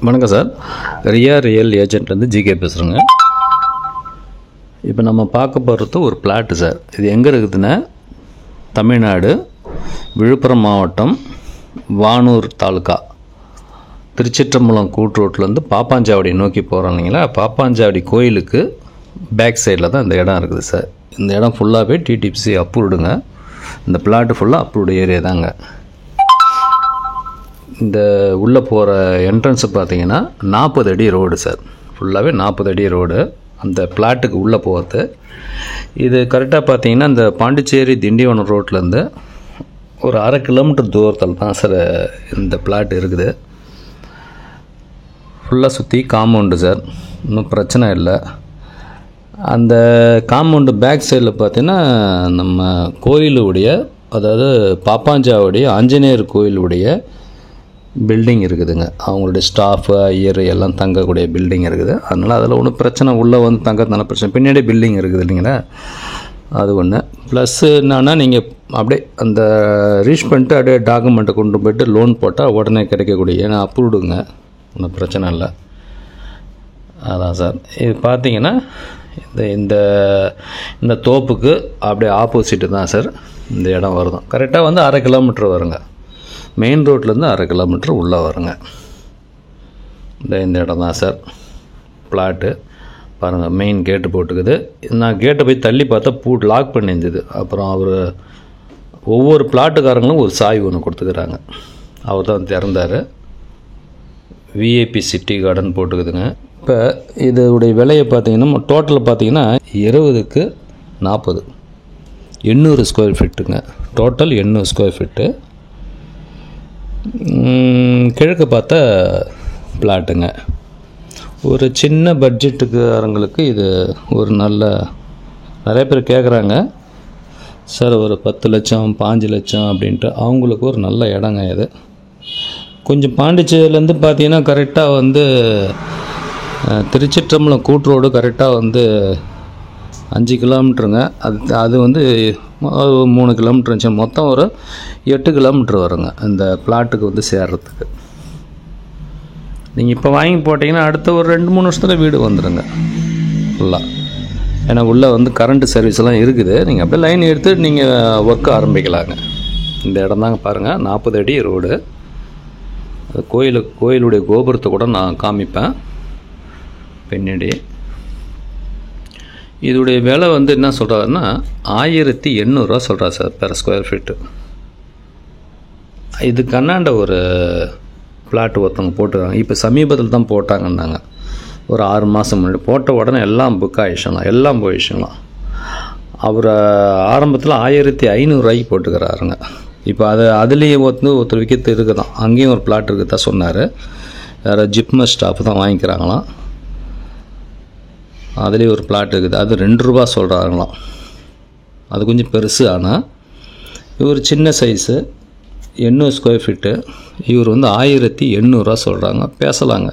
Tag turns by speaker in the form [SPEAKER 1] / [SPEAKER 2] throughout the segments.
[SPEAKER 1] வணக்கம் sir. Real ஏஜென்ட்லேருந்து GK பேசுகிறேங்க. இப்போ நம்ம பார்க்க போகிறது ஒரு பிளாட்டு சார். இது எங்கே இருக்குதுன்னா தமிழ்நாடு விழுப்புரம் மாவட்டம் வானூர் தாலுக்கா திருச்சிற்றம்பலம் கூட்ரோட்லேருந்து பாப்பாஞ்சாவடி நோக்கி போகிறோம் இல்லைங்களா. பாப்பாஞ்சாவடி கோயிலுக்கு பேக் சைடில் தான் இந்த இடம் இருக்குது சார். இந்த இடம் ஃபுல்லாகவே டிடிபிசி அப்ரூவ்டுங்க. இந்த பிளாட்டு ஃபுல்லாக அப்ரூவ்டு ஏரியா தாங்க. இந்த உள்ளே போகிற என்ட்ரன்ஸு பார்த்தீங்கன்னா 40 அடி ரோடு சார். ஃபுல்லாகவே 40 அடி ரோடு அந்த பிளாட்டுக்கு உள்ளே போகிறது. இது கரெக்டாக பார்த்தீங்கன்னா இந்த பாண்டிச்சேரி திண்டிவனம் ரோட்லேருந்து ஒரு 1/2 கிலோமீட்டர் தூரத்தில் தான் சார் இந்த பிளாட் இருக்குது. ஃபுல்லாக சுற்றி காம்பவுண்டு சார், இன்னும் பிரச்சனை இல்லை. அந்த காம்பவுண்டு பேக் சைடில் பார்த்தீங்கன்னா நம்ம கோயிலுடைய, அதாவது பாப்பாஞ்சாவுடைய ஆஞ்சநேயர் கோயிலுடைய பில்டிங் இருக்குதுங்க. அவங்களுடைய ஸ்டாஃபு ஐயர் எல்லாம் தங்கக்கூடிய பில்டிங் இருக்குது. அதனால் அதில் ஒன்றும் பிரச்சனை, உள்ளே வந்து தங்கத்தான பிரச்சனை. பின்னாடி பில்டிங் இருக்குது இல்லைங்களா, அது ஒன்று. ப்ளஸ் என்னன்னா நீங்கள் அப்படியே அந்த ரீச் பண்ணிட்டு அப்படியே டாக்குமெண்ட்டை கொண்டு போய்ட்டு லோன் போட்டால் உடனே கிடைக்கக்கூடிய, ஏன்னா அப்ரூவ்டுங்க, ஒன்றும் பிரச்சனை இல்லை. அதான் சார். இது பார்த்தீங்கன்னா இந்த இந்த தோப்புக்கு அப்படியே ஆப்போசிட்டு தான் சார் இந்த இடம் வருது. கரெக்டாக வந்து 1/2 கிலோமீட்டர் வருங்க. மெயின் ரோட்லேருந்து 1/2 கிலோமீட்டர் உள்ளே வருங்க. இந்த இடம் தான் சார் பிளாட்டு. பாருங்கள், மெயின் கேட்டு போட்டுக்குது. நான் கேட்டை போய் தள்ளி பார்த்தா லாக் பண்ணியிருந்தது. அப்புறம் அவர் ஒவ்வொரு பிளாட்டுக்காரங்களும் ஒரு சாய் ஒன்று கொடுத்துக்கிறாங்க. அவர் தான் திறந்தார். விஐபி சிட்டி கார்டன் போட்டுக்குதுங்க. இப்போ இதோடைய விலையை பார்த்தீங்கன்னா டோட்டல் பார்த்தீங்கன்னா 20க்கு 40, 800 ஸ்கொயர் ஃபீட்டுங்க. Total 800 square feet. கிழக்கு பார்த்தா பிளாட்டுங்க. ஒரு சின்ன பட்ஜெட்டுக்காரங்களுக்கு இது ஒரு நிறைய பேர் கேட்குறாங்க சார், ஒரு 10 லட்சம் 5 லட்சம் அப்படின்ட்டு. அவங்களுக்கு ஒரு நல்ல இடங்க இது. கொஞ்சம் பாண்டிச்சேரியிலேருந்து பார்த்தீங்கன்னா கரெக்டாக வந்து திருச்சிற்றம்பலம் கூட்ரோடு கரெக்டாக வந்து 5 கிலோமீட்டருங்க. அது வந்து 3 கிலோமீட்டர் இருந்துச்சு. மொத்தம் ஒரு 8 கிலோமீட்டர் வருங்க இந்த பிளாட்டுக்கு வந்து சேர்றதுக்கு. நீங்கள் இப்போ வாங்கி போட்டிங்கன்னா அடுத்த ஒரு 2-3 வருஷத்தில் வீடு வந்துடுங்க ஃபுல்லாக. ஏன்னா உள்ளே வந்து கரண்ட்டு சர்வீஸ்லாம் இருக்குது. நீங்கள் அப்படியே லைன் எடுத்து நீங்கள் ஒர்க்கு ஆரம்பிக்கலாங்க. இந்த இடம் தாங்க பாருங்கள், 40 அடி ரோடு. கோயிலுடைய கோபுரத்தை கூட நான் காமிப்பேன் பின்னாடி. இதோடைய விலை வந்து என்ன சொல்கிறாருன்னா 1800 சொல்கிறா சார் பெர் ஸ்கொயர் ஃபீட்டு. இது கண்ணாண்ட ஒரு பிளாட் ஒருத்தவங்க போட்டுருக்காங்க. இப்போ சமீபத்தில் தான் போட்டாங்கன்னாங்க, ஒரு 6 மாதம் முன்னாடி. போட்ட உடனே எல்லாம் புக் ஆகிடுச்சுங்களாம், எல்லாம் போயிடுச்சுங்களாம். அவர் ஆரம்பத்தில் 1500 போட்டுக்கிறாருங்க. இப்போ அதுலேயே ஒருத்தர் விற்கிறது இருக்குதான். அங்கேயும் ஒரு பிளாட் இருக்குது தான் சொன்னார். வேறு ஜிப்மர் ஸ்டாஃப் தான் வாங்கிக்கிறாங்களாம். அதுலேயே ஒரு பிளாட் இருக்குது. அது 2 ரூபா சொல்கிறாங்களாம். அது கொஞ்சம் பெருசு. ஆனால் இவர் சின்ன சைஸு 800 ஸ்கொயர் ஃபீட்டு. இவர் வந்து 1800 சொல்கிறாங்க. பேசலாங்க,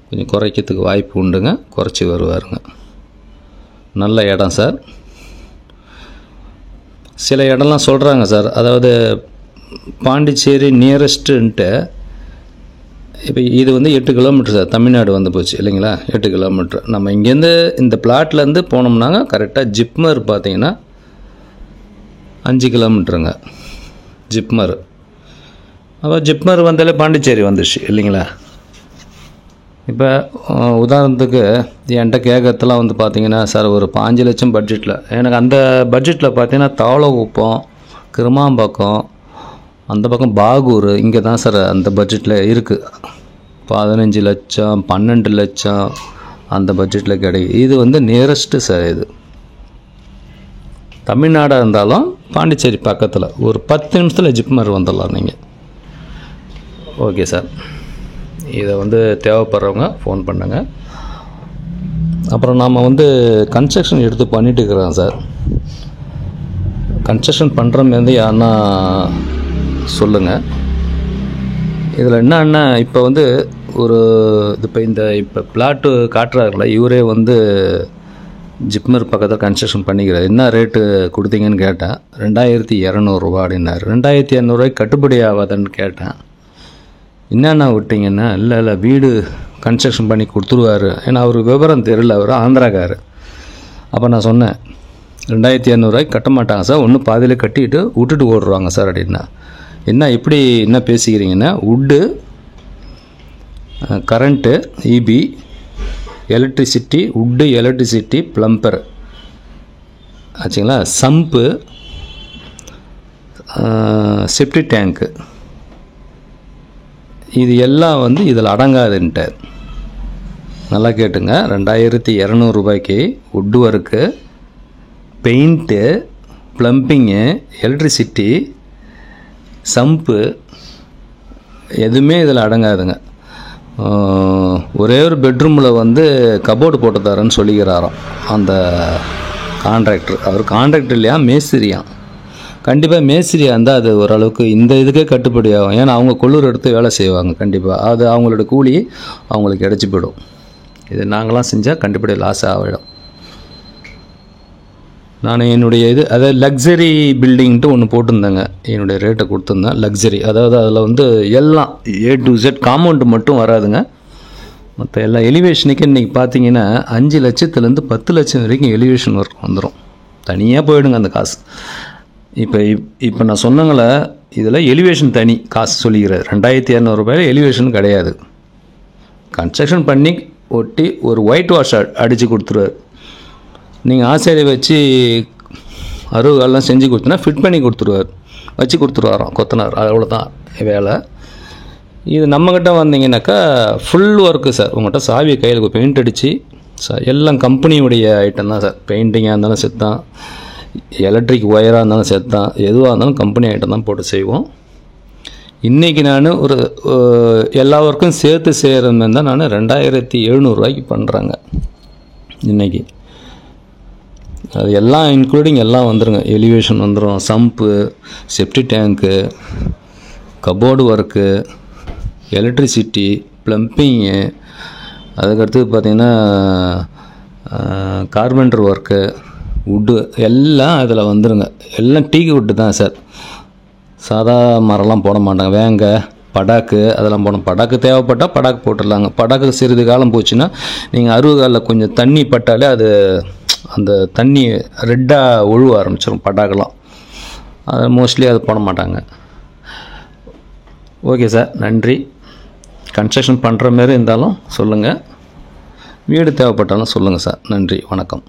[SPEAKER 1] கொஞ்சம் குறைக்கிறதுக்கு வாய்ப்பு உண்டுங்க. குறைச்சி வருவாருங்க. நல்ல இடம் சார். சில இடம்லாம் சொல்கிறாங்க சார், அதாவது பாண்டிச்சேரி நியரஸ்ட்டுன்ட்டு. இப்போ இது வந்து 8 கிலோமீட்டர் சார். தமிழ்நாடு வந்து போச்சு இல்லைங்களா, 8 கிலோமீட்டர். நம்ம இங்கேருந்து இந்த பிளாட்லேருந்து போனோம்னாங்க கரெக்டாக ஜிப்மர் பார்த்தீங்கன்னா 5 கிலோமீட்டருங்க ஜிப்மர். அப்போ ஜிப்மர் வந்தாலே பாண்டிச்சேரி வந்துடுச்சு இல்லைங்களா. இப்போ உதாரணத்துக்கு என்கிட்ட கேட்கறதுலாம் வந்து பார்த்தீங்கன்னா சார் ஒரு 5 லட்சம் பட்ஜெட்டில், எனக்கு அந்த பட்ஜெட்டில் பார்த்தீங்கன்னா தவளகுப்பம், கிருமாம்பாக்கம், அந்த பக்கம் பாகூர், இங்கே தான் சார் அந்த பட்ஜெட்டில் இருக்குது. 15 லட்சம் 12 லட்சம் அந்த பட்ஜெட்டில் கிடைக்கும். இது வந்து நியரஸ்ட்டு சார். இது தமிழ்நாடாக இருந்தாலும் பாண்டிச்சேரி பக்கத்தில் ஒரு 10 நிமிஷத்தில் ஜிப்மர் வந்துடலாம் நீங்கள். Okay sir. இதை வந்து தேவைப்படுறவங்க ஃபோன் பண்ணுங்க. அப்புறம் நாம் வந்து கன்ஸ்ட்ரக்ஷன் எடுத்து பண்ணிட்டு இருக்கிறோம் சார். கன்ஸ்ட்ரக்ஷன் பண்ணுற மாதிரி யாருன்னா சொல்லுங்கள். இதில் என்னன்னா இப்போ வந்து இப்போ பிளாட்டு காட்டுறாருல, இவரே வந்து ஜிப்மர் பக்கத்தில் கன்ஸ்ட்ரக்ஷன் பண்ணிக்கிறார். என்ன ரேட்டு கொடுத்தீங்கன்னு கேட்டேன். 2200 அப்படின்னாரு. 2200 கட்டுப்படி ஆகாதுன்னு கேட்டேன். என்னென்ன விட்டிங்கன்னா, இல்லை வீடு கன்ஸ்ட்ரக்ஷன் பண்ணி கொடுத்துருவாரு. ஏன்னா அவருக்கு விவரம் தெரியல, அவர் ஆந்திராக்கார். அப்போ நான் சொன்னேன், 2200 கட்ட மாட்டாங்க சார், ஒன்று பாதியில் கட்டிட்டு விட்டுட்டு ஓடுறாங்க சார் அப்படின்னா. என்ன இப்படி என்ன பேசிக்கிறீங்கன்னா, wood, current, EB, electricity, wood, electricity, plumber ஆச்சுங்களா, சம்பு, செப்டி டேங்க்கு, இது எல்லாம் வந்து இதில் அடங்காதுன்ட்டார். நல்லா கேட்டுங்க, 2200 ரூபாய்க்கு wood work, paint, plumbing, electricity, sump எதுவுமே இதில் அடங்காதுங்க. ஒரே ஒரு பெட்ரூமில் வந்து கபோர்டு போட்டு தரேன்னு சொல்லிக்கிறாராம் அந்த கான்ட்ராக்டர். அவர் கான்ட்ராக்டர் இல்லையா, மேஸ்திரியாம். கண்டிப்பாக மேஸ்திரியாக இருந்தால் அது ஓரளவுக்கு இந்த இதுக்கே கட்டுப்படி ஆகும். ஏன்னா அவங்க கொள்ளூர் எடுத்து வேலை செய்வாங்க. கண்டிப்பாக அது அவங்களோட கூலி அவங்களுக்கு கிடச்சி போயிடும். இது நாங்களாம் செஞ்சால் கண்டிப்பாக லாஸ் ஆகிடும். நான் என்னுடைய அதாவது லக்ஸரி பில்டிங்ன்ட்டு ஒன்று போட்டிருந்தேங்க, என்னுடைய ரேட்டை கொடுத்துருந்தேன். லக்ஸரி அதாவது அதில் வந்து எல்லாம் A to Z, காம்பவுண்டு மட்டும் வராதுங்க, மற்ற எல்லா எலிவேஷனுக்கு இன்றைக்கி பார்த்தீங்கன்னா 5 லட்சத்துலேருந்து 10 லட்சம் வரைக்கும் எலிவேஷன் ஒர்க் வந்துடும். தனியாக போயிடுங்க அந்த காசு. இப்போ நான் சொன்னங்களே, இதில் எலிவேஷன் தனி காசு சொல்லிக்கிறார். 2200 ரூபாயில் எலிவேஷன் கிடையாது. கன்ஸ்ட்ரக்ஷன் பண்ணி ஒட்டி ஒரு ஒயிட் வாஷ் அடித்து கொடுத்துருவார். நீங்கள் ஆசாரியை வச்சு அருவெல்லாம் செஞ்சு கொடுத்தனா ஃபிட் பண்ணி கொடுத்துருவார், வச்சு கொடுத்துருவாராம் கொத்தனார். அவ்வளோதான் வேலை. இது நம்மக்கிட்ட வந்தீங்கன்னாக்கா ஃபுல் ஒர்க்கு சார். உங்கள்கிட்ட சாவியை கையில் பெயிண்ட் அடித்து எல்லாம் கம்பெனியுடைய ஐட்டம் தான் சார். பெயிண்டிங்காக இருந்தாலும் சேர்த்தான், எலக்ட்ரிக் ஒயராக இருந்தாலும் சேர்த்தான், எதுவாக இருந்தாலும் கம்பெனி ஐட்டம் தான் போட்டு செய்வோம். இன்றைக்கி நான் ஒரு எல்லா ஒர்க்கும் சேர்த்து செய்கிற மாதிரி தான் நான் 2700 ரூபாய்க்கு பண்ணுறேங்க இன்றைக்கி. அது எல்லாம் இன்க்ளூடிங் எல்லாம் வந்துடுங்க. எலிவேஷன் வந்துடும், சம்பு, செப்டி டேங்க்கு, கபோர்டு ஒர்க்கு, எலக்ட்ரிசிட்டி, ப்ளம்பிங்கு, அதுக்கடுத்து பார்த்திங்கன்னா கார்பெண்டர் ஒர்க்கு, வுட்டு எல்லாம் அதில் வந்துடுங்க. எல்லாம் டீக்கு வுட்டு தான் சார். சாதா மரம்லாம் போட மாட்டாங்க. வேங்க, படாக்கு அதெல்லாம் போடணும். படாக்கு தேவைப்பட்டால் படாக்கு போட்டுடலாங்க. படாக்கு சிறிது காலம் போச்சுன்னா நீங்கள் அருவகாலில் கொஞ்சம் தண்ணி பட்டாலே அது அந்த தண்ணி ரெட்டாக ஒழுவ ஆரம்பிச்சிடும் படாக்கெல்லாம். அது மோஸ்ட்லி அது போட மாட்டாங்க. ஓகே சார், நன்றி. கன்ஸ்ட்ரக்ஷன் பண்ணுற மாரி இருந்தாலும் சொல்லுங்கள், வீடு தேவைப்பட்டாலும் சொல்லுங்கள் சார். நன்றி, வணக்கம்.